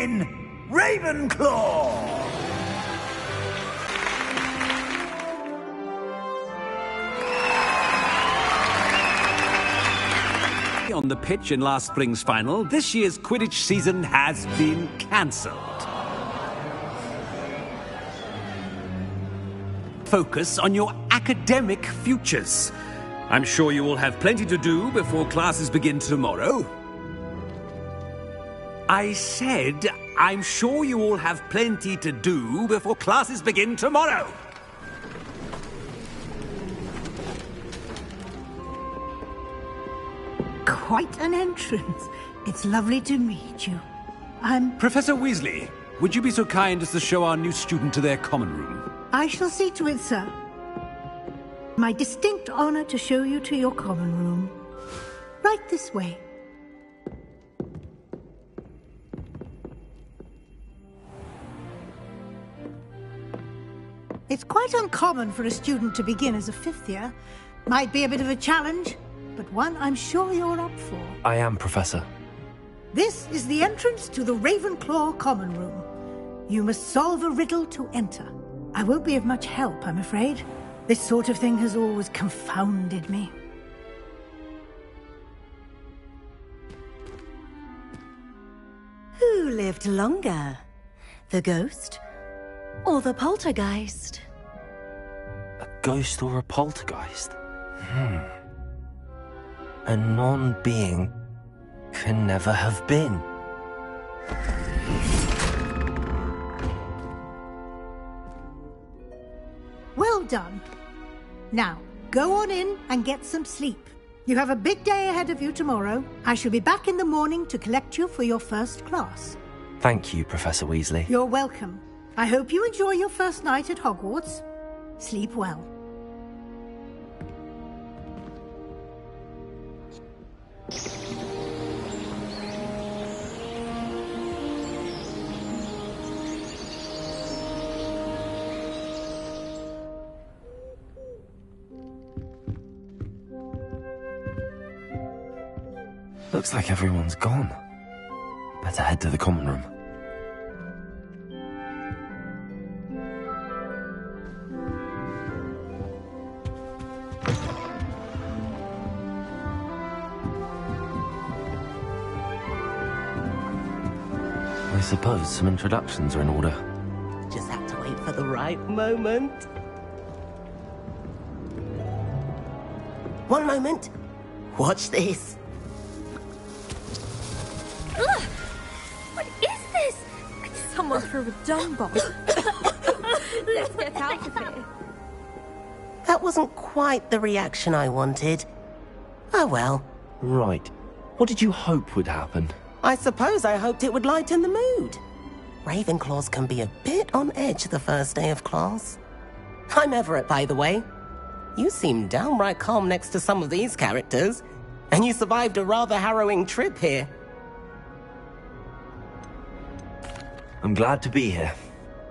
in Ravenclaw! On the pitch in last spring's final, this year's Quidditch season has been cancelled. Focus on your academic futures. I'm sure you will have plenty to do before classes begin tomorrow. I said, I'm sure you all have plenty to do before classes begin tomorrow. Quite an entrance. It's lovely to meet you. I'm... Professor Weasley, would you be so kind as to show our new student to their common room? I shall see to it, sir. My distinct honor to show you to your common room. Right this way. It's quite uncommon for a student to begin as a fifth year. Might be a bit of a challenge, but one I'm sure you're up for. I am, Professor. This is the entrance to the Ravenclaw common room. You must solve a riddle to enter. I won't be of much help, I'm afraid. This sort of thing has always confounded me. Who lived longer? The ghost or the poltergeist? A ghost or a poltergeist? A non-being can never have been. Well done. Now, go on in and get some sleep. You have a big day ahead of you tomorrow. I shall be back in the morning to collect you for your first class. Thank you, Professor Weasley. You're welcome. I hope you enjoy your first night at Hogwarts. Sleep well. Looks like everyone's gone. Better head to the common room. I suppose some introductions are in order. Just have to wait for the right moment. One moment. Watch this. Ugh! What is this? Someone threw a dung bomb. Let's get out of here. That wasn't quite the reaction I wanted. Oh well. Right. What did you hope would happen? I suppose I hoped it would lighten the mood. Ravenclaws can be a bit on edge the first day of class. I'm Everett, by the way. You seem downright calm next to some of these characters, and you survived a rather harrowing trip here. I'm glad to be here.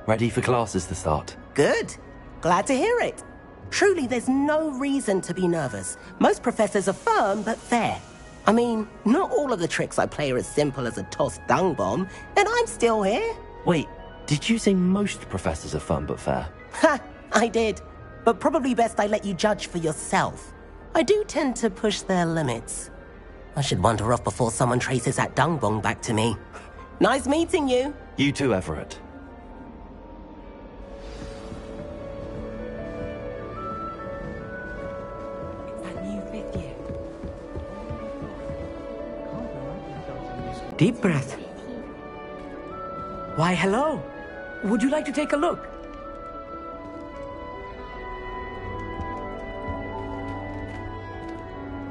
Ready for classes to start. Good. Glad to hear it. Truly, there's no reason to be nervous. Most professors are firm but fair. I mean, not all of the tricks I play are as simple as a tossed dung bomb, and I'm still here. Wait, did you say most professors are fun but fair? Ha! I did. But probably best I let you judge for yourself. I do tend to push their limits. I should wander off before someone traces that dung bomb back to me. Nice meeting you. You too, Everett. Deep breath. Why, hello. Would you like to take a look?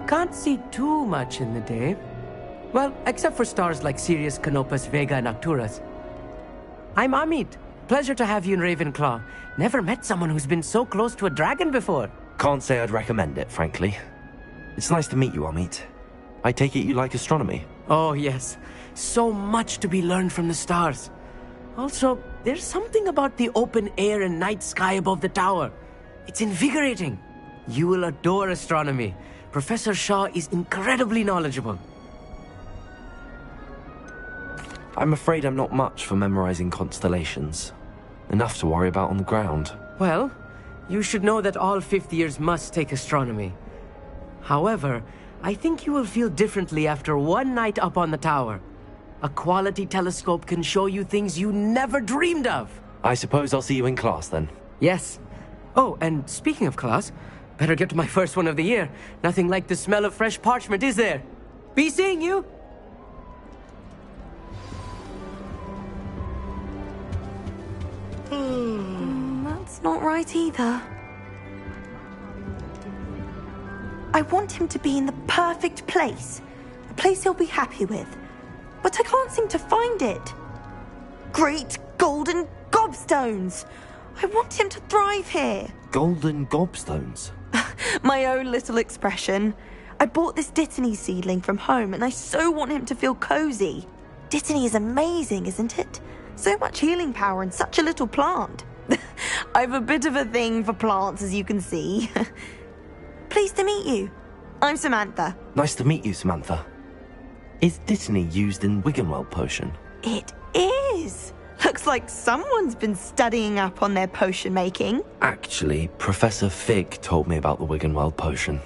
Can't see too much in the day. Well, except for stars like Sirius, Canopus, Vega, and Arcturus. I'm Amit. Pleasure to have you in Ravenclaw. Never met someone who's been so close to a dragon before. Can't say I'd recommend it, frankly. It's nice to meet you, Amit. I take it you like astronomy? Oh, yes. So much to be learned from the stars. Also, there's something about the open air and night sky above the tower. It's invigorating. You will adore astronomy. Professor Shaw is incredibly knowledgeable. I'm afraid I'm not much for memorizing constellations. Enough to worry about on the ground. Well, you should know that all fifth years must take astronomy. However, I think you will feel differently after one night up on the tower. A quality telescope can show you things you never dreamed of. I suppose I'll see you in class then. Yes. Oh, and speaking of class, better get to my first one of the year. Nothing like the smell of fresh parchment, is there? Be seeing you! That's not right either. I want him to be in the perfect place. A place he'll be happy with. But I can't seem to find it. Great golden gobstones! I want him to thrive here. Golden gobstones? My own little expression. I bought this Dittany seedling from home and I so want him to feel cozy. Dittany is amazing, isn't it? So much healing power in such a little plant. I've a bit of a thing for plants, as you can see. Pleased to meet you. I'm Samantha. Nice to meet you, Samantha. Is Dittany used in Wiggenweld potion? It is. Looks like someone's been studying up on their potion making. Actually, Professor Fig told me about the Wiggenweld potion.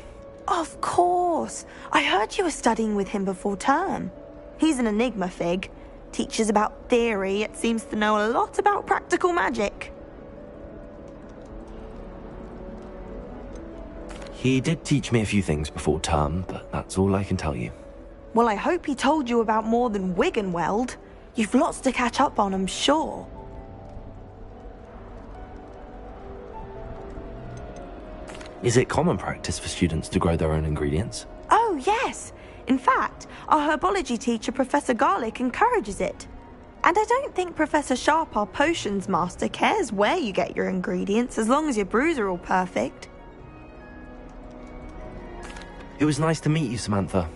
Of course. I heard you were studying with him before term. He's an enigma, Fig. Teaches about theory, yet seems to know a lot about practical magic. He did teach me a few things before term, but that's all I can tell you. Well, I hope he told you about more than Wiggenweld. You've lots to catch up on, I'm sure. Is it common practice for students to grow their own ingredients? Oh, yes. In fact, our herbology teacher, Professor Garlick, encourages it. And I don't think Professor Sharp, our potions master, cares where you get your ingredients, as long as your brews are all perfect. It was nice to meet you, Samantha.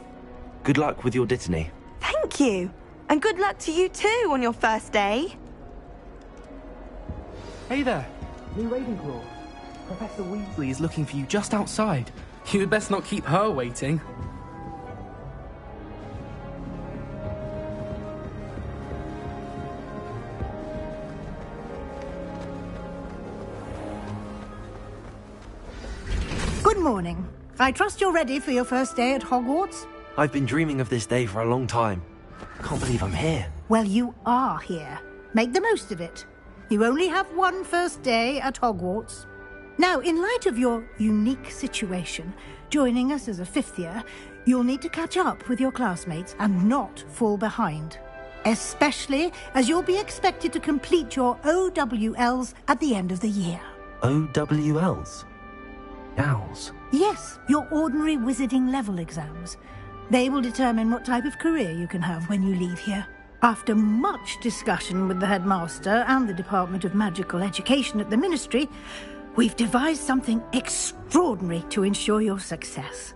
Good luck with your Dittany. Thank you. And good luck to you too on your first day. Hey there, new Ravenclaw. Professor Weasley is looking for you just outside. You'd best not keep her waiting. Good morning. I trust you're ready for your first day at Hogwarts? I've been dreaming of this day for a long time. Can't believe I'm here. Well, you are here. Make the most of it. You only have one first day at Hogwarts. Now, in light of your unique situation, joining us as a fifth year, you'll need to catch up with your classmates and not fall behind. Especially as you'll be expected to complete your OWLs at the end of the year. OWLs? Owls? Yes, your ordinary wizarding level exams. They will determine what type of career you can have when you leave here. After much discussion with the headmaster and the Department of Magical Education at the Ministry, we've devised something extraordinary to ensure your success.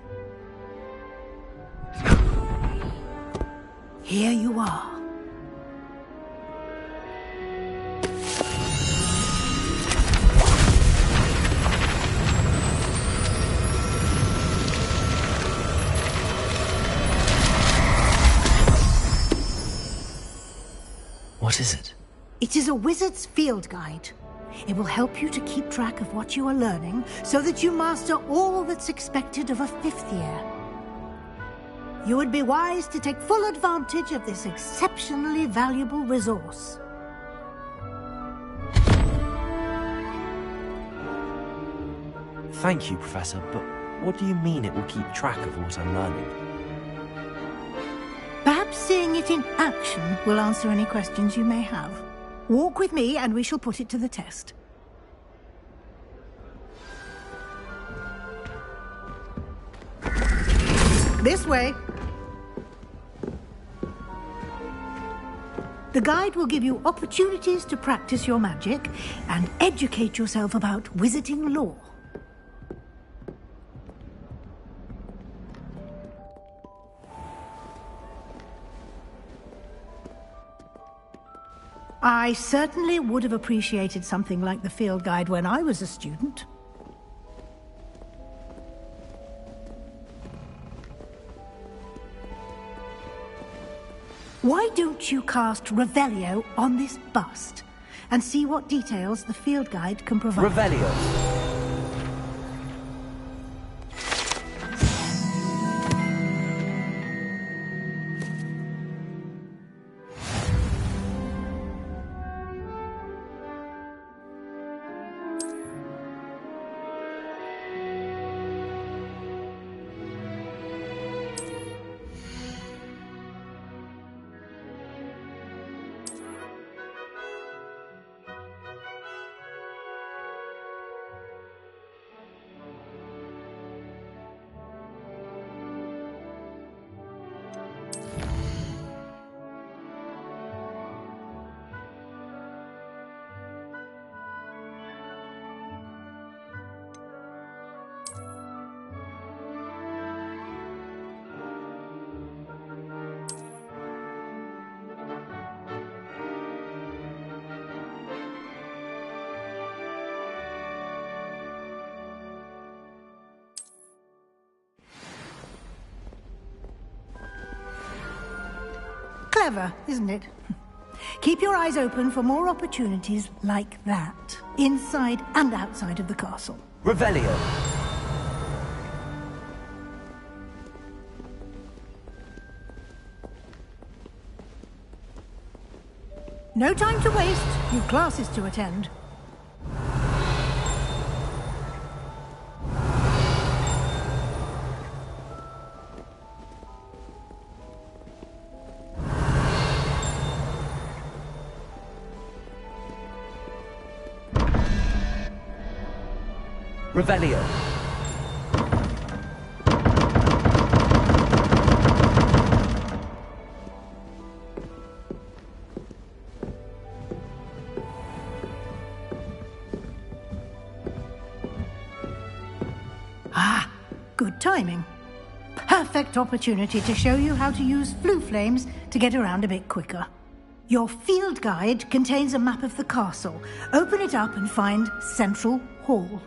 Here you are. What is it? It is a wizard's field guide. It will help you to keep track of what you are learning so that you master all that's expected of a fifth year. You would be wise to take full advantage of this exceptionally valuable resource. Thank you, Professor, but what do you mean it will keep track of what I'm learning? Perhaps seeing it in action will answer any questions you may have. Walk with me and we shall put it to the test. This way. The guide will give you opportunities to practice your magic and educate yourself about wizarding lore. I certainly would have appreciated something like the field guide when I was a student. Why don't you cast Revelio on this bust and see what details the field guide can provide? Revelio. Clever, isn't it? Keep your eyes open for more opportunities like that, inside and outside of the castle. Revelio. No time to waste. You've classes to attend. Revelio. Ah, good timing. Perfect opportunity to show you how to use flue flames to get around a bit quicker. Your field guide contains a map of the castle. Open it up and find Central Hall.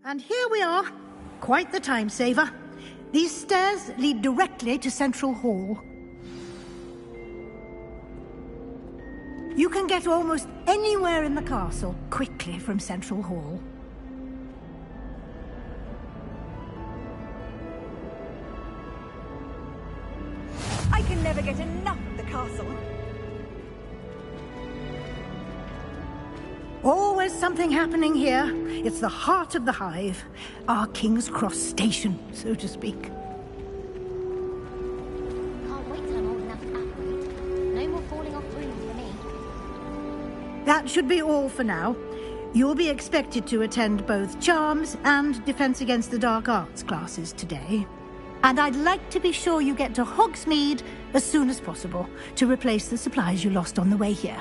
And here we are. Quite the time saver. These stairs lead directly to Central Hall. You can get almost anywhere in the castle quickly from Central Hall. I can never get enough of the castle. Always something happening here. It's the heart of the hive. Our King's Cross station, so to speak. Can't wait till I'm old enough to upgrade. No more falling off brooms for me. That should be all for now. You'll be expected to attend both Charms and Defense Against the Dark Arts classes today. And I'd like to be sure you get to Hogsmeade as soon as possible to replace the supplies you lost on the way here.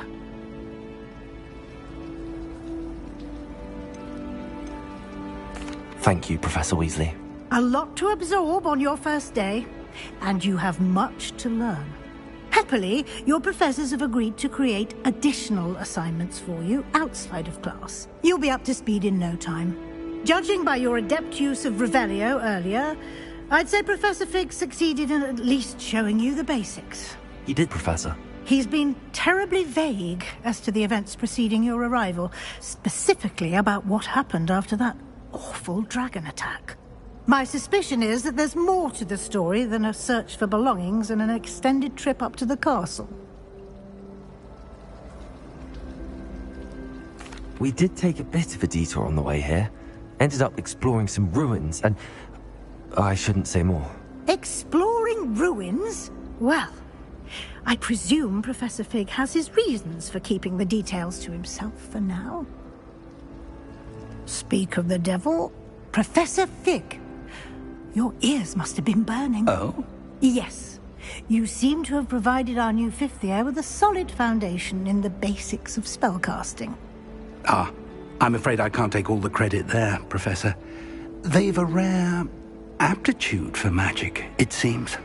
Thank you, Professor Weasley. A lot to absorb on your first day, and you have much to learn. Happily, your professors have agreed to create additional assignments for you outside of class. You'll be up to speed in no time. Judging by your adept use of Revelio earlier, I'd say Professor Fig succeeded in at least showing you the basics. He did, Professor. He's been terribly vague as to the events preceding your arrival, specifically about what happened after that awful dragon attack. My suspicion is that there's more to the story than a search for belongings and an extended trip up to the castle. We did take a bit of a detour on the way here. Ended up exploring some ruins and... I shouldn't say more. Exploring ruins? Well, I presume Professor Fig has his reasons for keeping the details to himself for now. Speak of the devil, Professor Fig. Your ears must have been burning. Oh? Yes. You seem to have provided our new fifth year with a solid foundation in the basics of spellcasting. Ah, I'm afraid I can't take all the credit there, Professor. They've a rare aptitude for magic, it seems.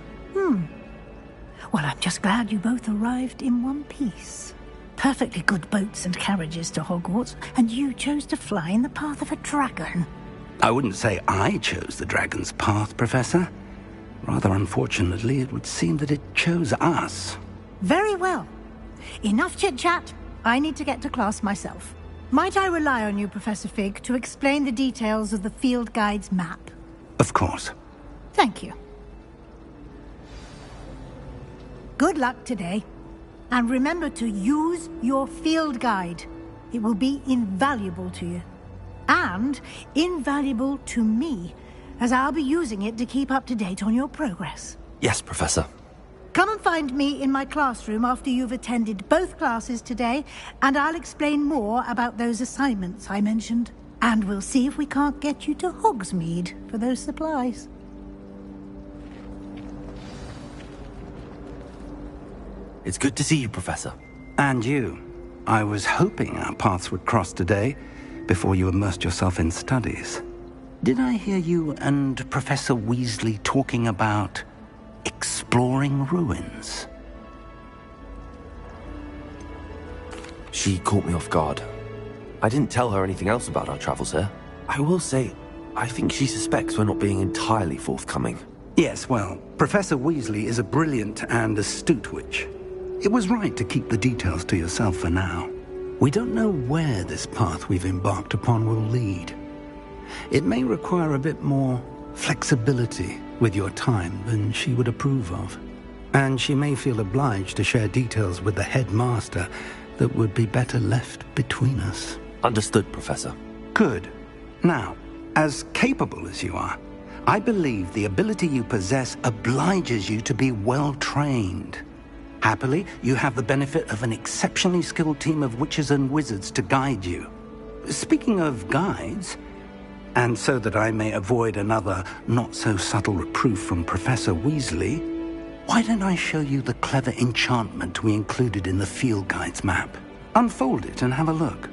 Well, I'm just glad you both arrived in one piece. Perfectly good boats and carriages to Hogwarts, and you chose to fly in the path of a dragon. I wouldn't say I chose the dragon's path, Professor. Rather unfortunately, it would seem that it chose us. Very well. Enough chit-chat. I need to get to class myself. Might I rely on you, Professor Fig, to explain the details of the field guide's map? Of course. Thank you. Good luck today. And remember to use your field guide. It will be invaluable to you. And invaluable to me, as I'll be using it to keep up to date on your progress. Yes, Professor. Come and find me in my classroom after you've attended both classes today, and I'll explain more about those assignments I mentioned. And we'll see if we can't get you to Hogsmeade for those supplies. It's good to see you, Professor. And you. I was hoping our paths would cross today, before you immersed yourself in studies. Did I hear you and Professor Weasley talking about exploring ruins? She caught me off guard. I didn't tell her anything else about our travels here. I will say, I think she suspects we're not being entirely forthcoming. Yes, well, Professor Weasley is a brilliant and astute witch. It was right to keep the details to yourself for now. We don't know where this path we've embarked upon will lead. It may require a bit more flexibility with your time than she would approve of. And she may feel obliged to share details with the headmaster that would be better left between us. Understood, Professor. Good. Now, as capable as you are, I believe the ability you possess obliges you to be well-trained. Happily, you have the benefit of an exceptionally skilled team of witches and wizards to guide you. Speaking of guides, and so that I may avoid another not-so-subtle reproof from Professor Weasley, why don't I show you the clever enchantment we included in the field guide's map? Unfold it and have a look.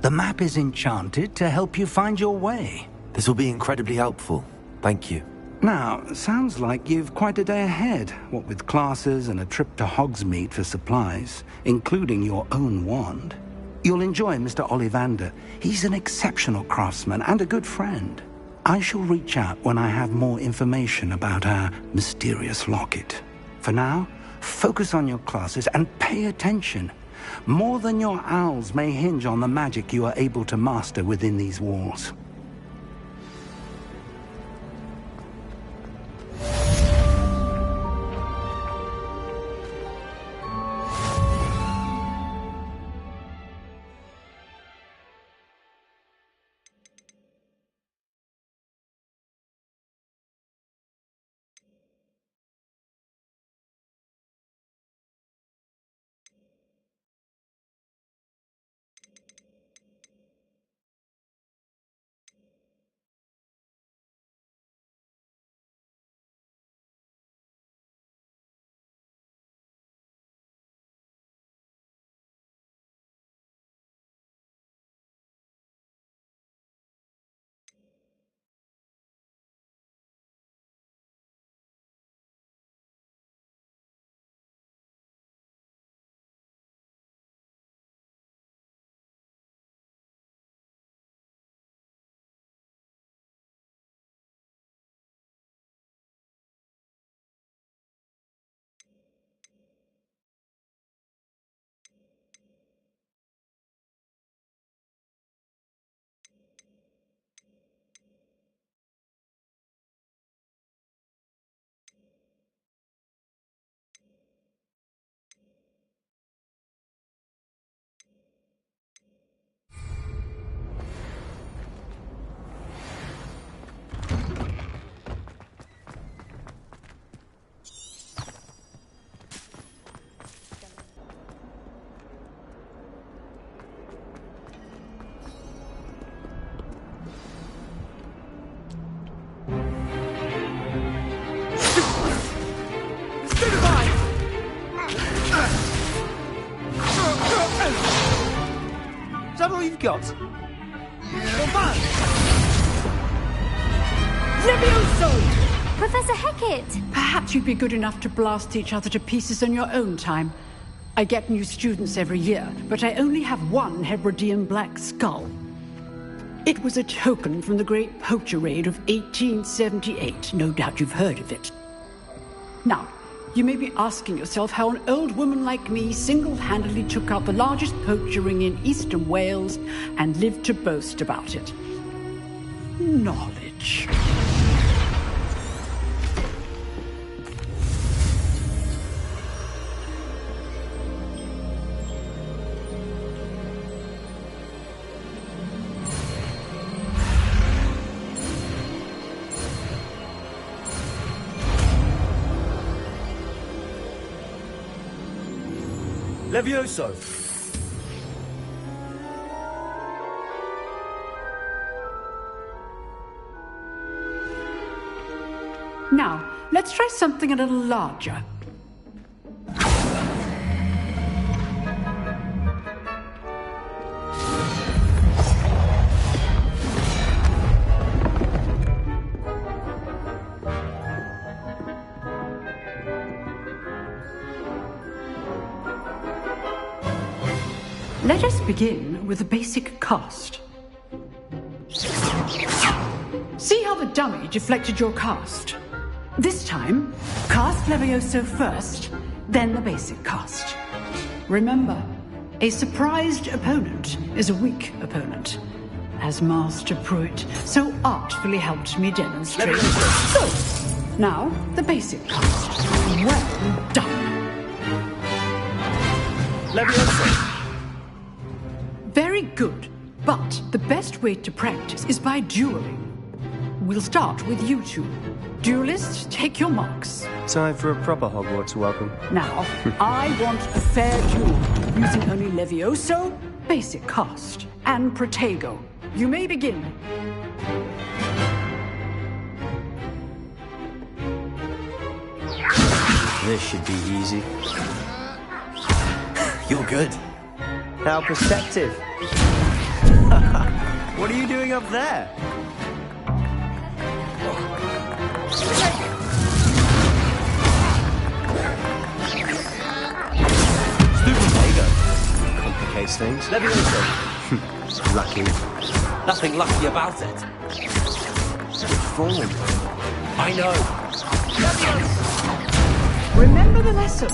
The map is enchanted to help you find your way. This will be incredibly helpful. Thank you. Now, sounds like you've quite a day ahead, what with classes and a trip to Hogsmeade for supplies, including your own wand. You'll enjoy Mr. Ollivander. He's an exceptional craftsman and a good friend. I shall reach out when I have more information about our mysterious locket. For now, focus on your classes and pay attention. More than your owls may hinge on the magic you are able to master within these walls. that all you've got? Levioso! Professor Hecat! Perhaps you'd be good enough to blast each other to pieces on your own time. I get new students every year, but I only have one Hebridean black skull. It was a token from the Great Poacher Raid of 1878. No doubt you've heard of it. Now, you may be asking yourself how an old woman like me single-handedly took out the largest poacher ring in eastern Wales and lived to boast about it. Knowledge. Levioso! Now, let's try something a little larger. Let us begin with the basic cast. See how the dummy deflected your cast? This time, cast Levioso first, then the basic cast. Remember, a surprised opponent is a weak opponent, as Master Pruitt so artfully helped me demonstrate. So, now the basic cast. Well done. Levioso! Very good, but the best way to practice is by dueling. We'll start with you two. Duelists, take your marks. Time for a proper Hogwarts welcome. Now, I want a fair duel, using only Levioso, basic cast, and Protego. You may begin. This should be easy. You're good. How perceptive. What are you doing up there? Stupid Lego. Complicates things. Levioso. Lucky. Nothing lucky about it. Good form. I know. Remember the lesson.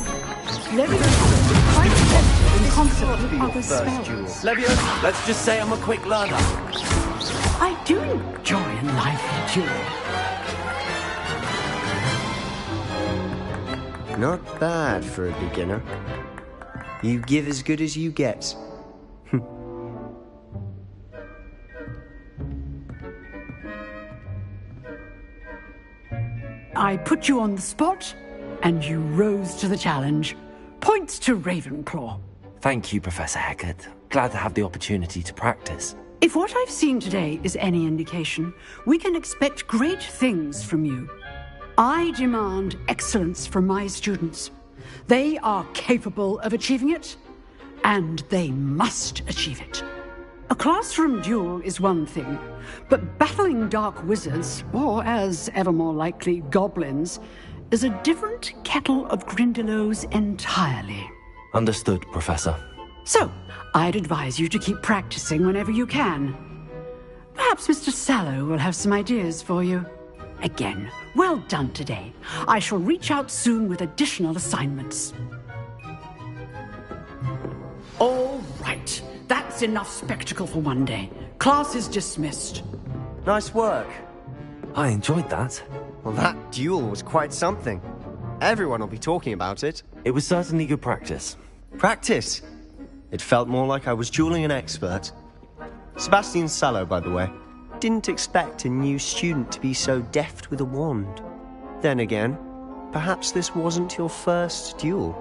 Levioso is quite effective in concert with other spells. Levioso, let's just say I'm a quick learner. I do enjoy a lively duel. Not bad for a beginner. You give as good as you get. I put you on the spot, and you rose to the challenge. Points to Ravenclaw. Thank you, Professor Hecat. Glad to have the opportunity to practice. If what I've seen today is any indication, we can expect great things from you. I demand excellence from my students. They are capable of achieving it, and they must achieve it. A classroom duel is one thing, but battling dark wizards, or as ever more likely, goblins, is a different kettle of Grindylows entirely. Understood, Professor. So, I'd advise you to keep practicing whenever you can. Perhaps Mr. Sallow will have some ideas for you. Again, well done today. I shall reach out soon with additional assignments. All right. That's enough spectacle for one day. Class is dismissed. Nice work. I enjoyed that. Well, that duel was quite something. Everyone will be talking about it. It was certainly good practice. Practice? It felt more like I was dueling an expert. Sebastian Sallow, by the way. Didn't expect a new student to be so deft with a wand. Then again, perhaps this wasn't your first duel.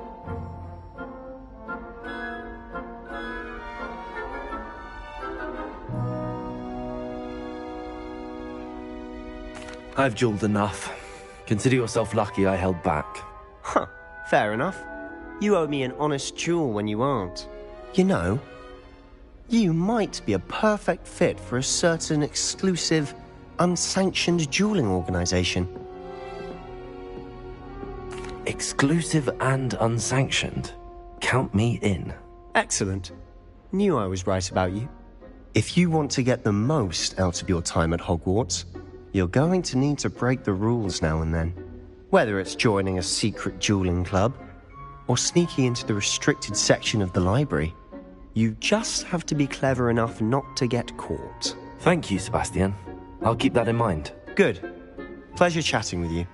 I've dueled enough. Consider yourself lucky I held back. Huh, fair enough. You owe me an honest duel when you aren't. You know, You might be a perfect fit for a certain exclusive, unsanctioned dueling organization. Exclusive and unsanctioned. Count me in. Excellent. Knew I was right about you. If you want to get the most out of your time at Hogwarts, you're going to need to break the rules now and then. Whether it's joining a secret dueling club, or sneaking into the restricted section of the library, you just have to be clever enough not to get caught. Thank you, Sebastian. I'll keep that in mind. Good. Pleasure chatting with you.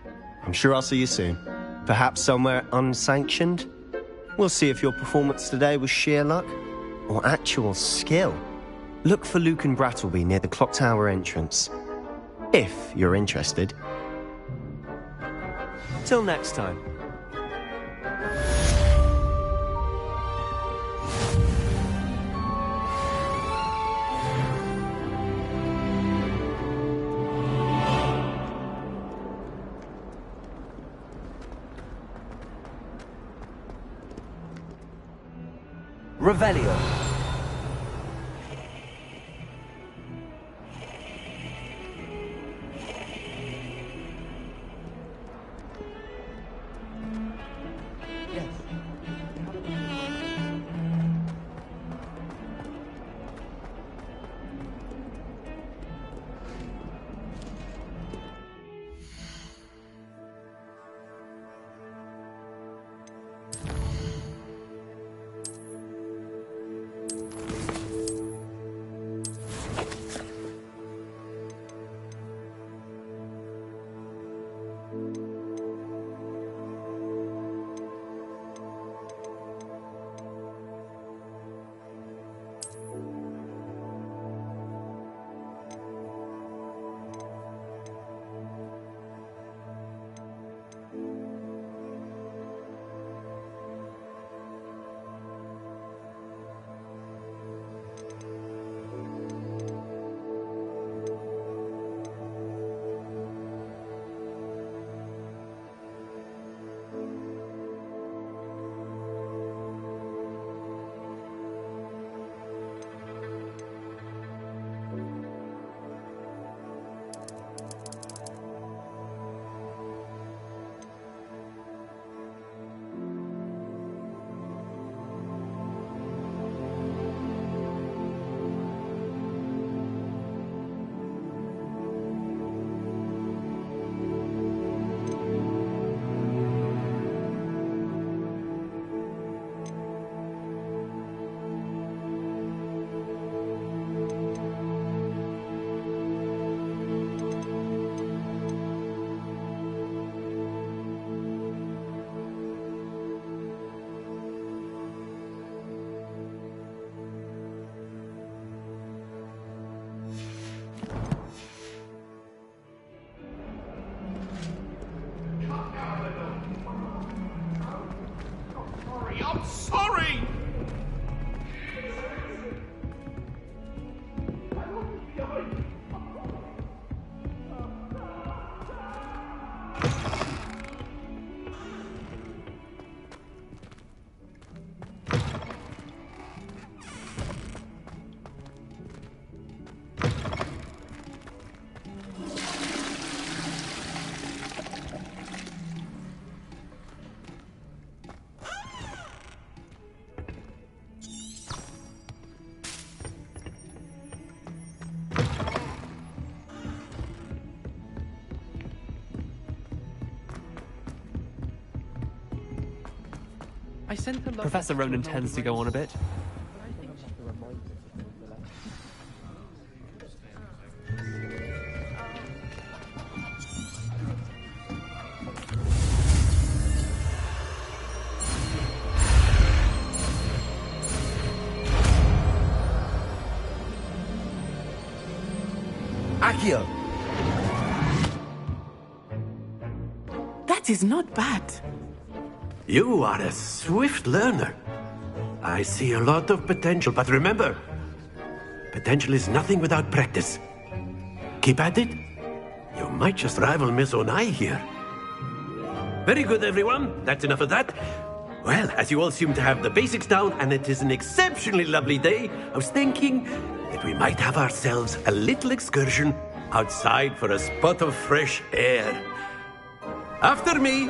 I'm sure I'll see you soon. Perhaps somewhere unsanctioned? We'll see if your performance today was sheer luck or actual skill. Look for Luke and Brattleby near the clock tower entrance, if you're interested. Till next time. Revelio. I'm sorry! Professor Ronan tends to go on a bit. Accio! That is not bad. You are a swift learner. I see a lot of potential, but remember, potential is nothing without practice. Keep at it. You might just rival Miss Onai here. Very good, everyone. That's enough of that. Well, as you all seem to have the basics down, and it is an exceptionally lovely day, I was thinking that we might have ourselves a little excursion outside for a spot of fresh air. After me.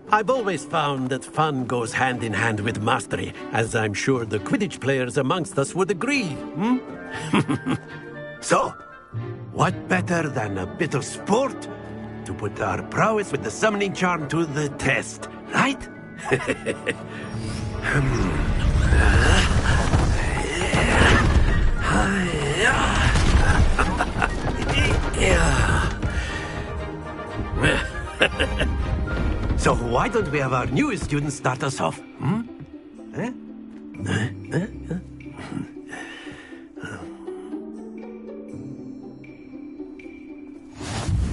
I've always found that fun goes hand in hand with mastery, as I'm sure the Quidditch players amongst us would agree, So, what better than a bit of sport to put our prowess with the summoning charm to the test, right? So why don't we have our newest student start us off?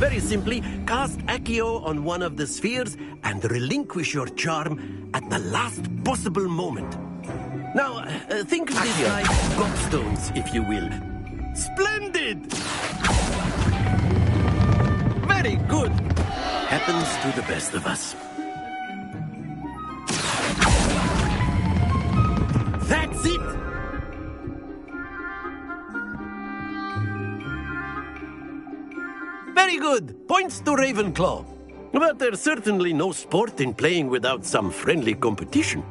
Very simply, cast Accio on one of the spheres and relinquish your charm at the last possible moment. Now, think of this like gobstones, if you will. Splendid! Very good. Happens to the best of us. That's it! Very good. Points to Ravenclaw. But there's certainly no sport in playing without some friendly competition.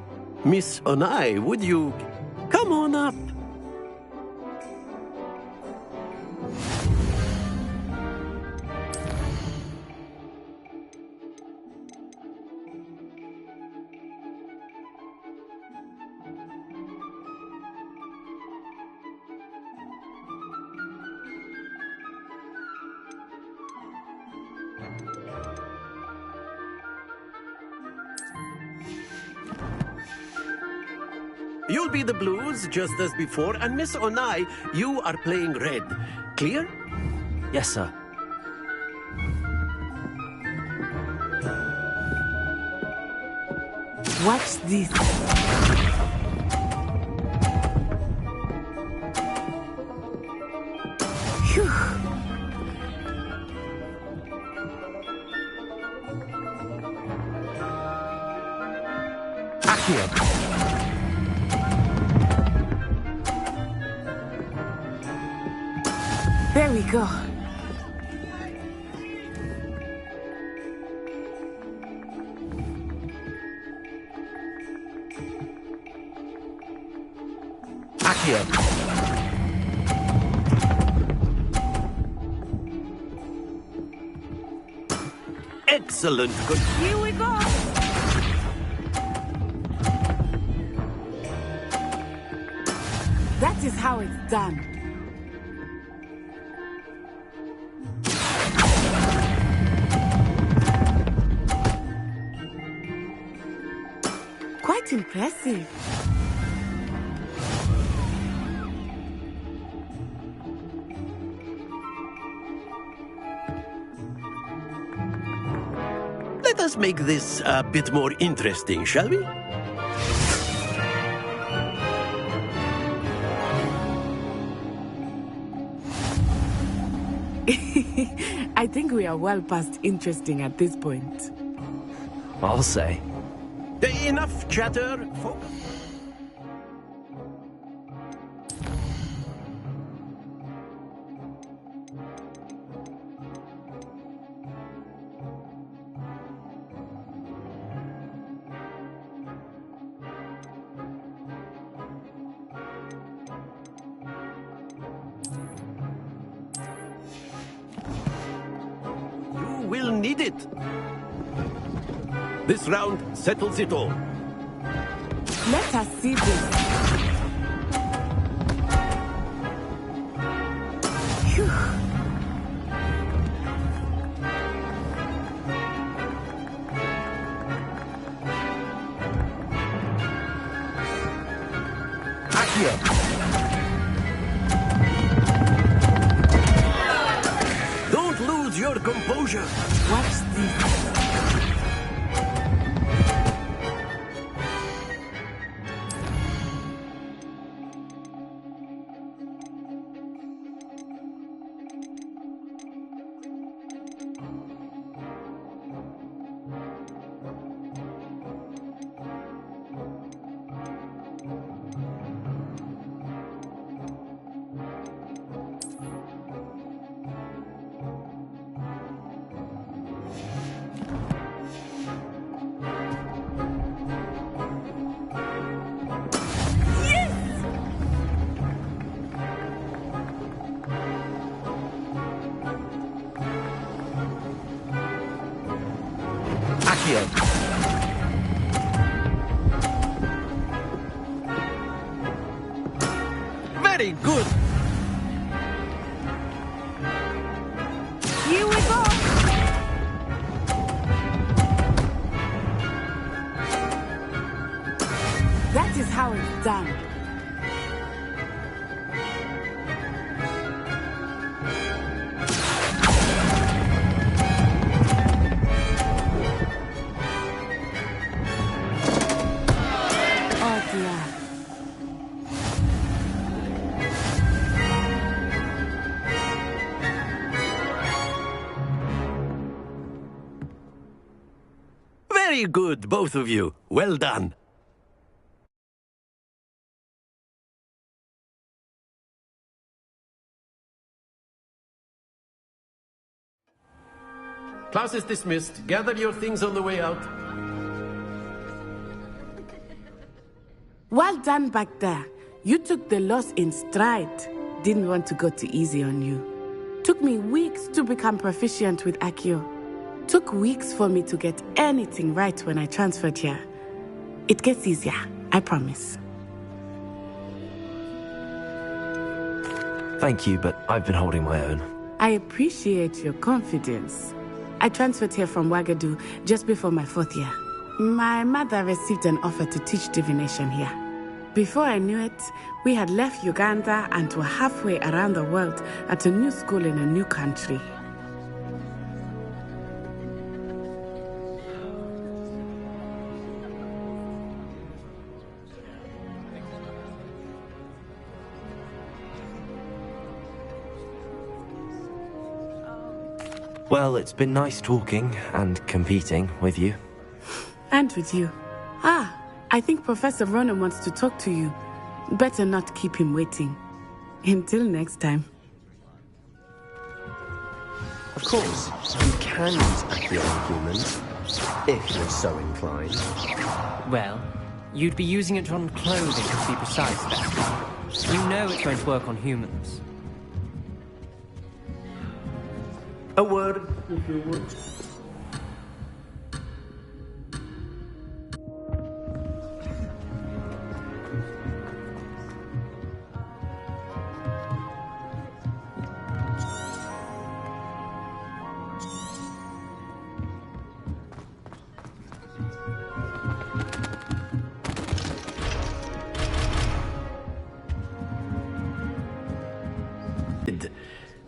Miss Onai, would you come on up? You'll be the blues, just as before, and Miss Onai, you are playing red. Clear? Yes, sir. Watch this. Phew. Accio. There we go. Accio. Excellent. Good. Here we go. That is how it's done. Quite impressive. Let us make this a bit more interesting, shall we? I think we are well past interesting at this point. I'll say. Enough chatter, folks. You will need it. This round settles it all. Let us see this. Phew. Accio. Don't lose your composure. Watch this. Accio. Very good. Here we go. That is how it's done. Oh dear. Very good, both of you. Well done. Class is dismissed. Gather your things on the way out. Well done back there. You took the loss in stride. Didn't want to go too easy on you. Took me weeks to become proficient with Accio. Took weeks for me to get anything right when I transferred here. It gets easier, I promise. Thank you, but I've been holding my own. I appreciate your confidence. I transferred here from Wagadu just before my 4th year. My mother received an offer to teach divination here. Before I knew it, we had left Uganda and were halfway around the world at a new school in a new country. Well, it's been nice talking and competing with you. And with you. Ah, I think Professor Ronan wants to talk to you. Better not keep him waiting. Until next time. Of course, you can use Accio on humans, if you're so inclined. Well, you'd be using it on clothing, to be precise then. You know it's going to work on humans. A word, if you would.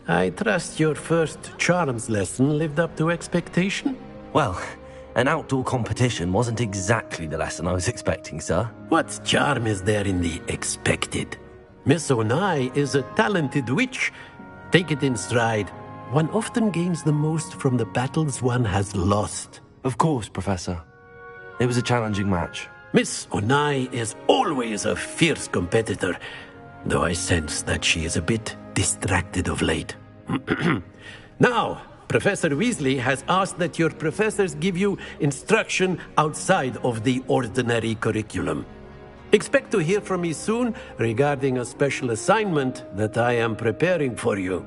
I trust your first charms lesson lived up to expectation? Well, an outdoor competition wasn't exactly the lesson I was expecting, sir. What charm is there in the expected? Miss Onai is a talented witch. Take it in stride. One often gains the most from the battles one has lost. Of course, Professor. It was a challenging match. Miss Onai is always a fierce competitor, though I sense that she is a bit distracted of late. Now, Professor Weasley has asked that your professors give you instruction outside of the ordinary curriculum. Expect to hear from me soon regarding a special assignment that I am preparing for you.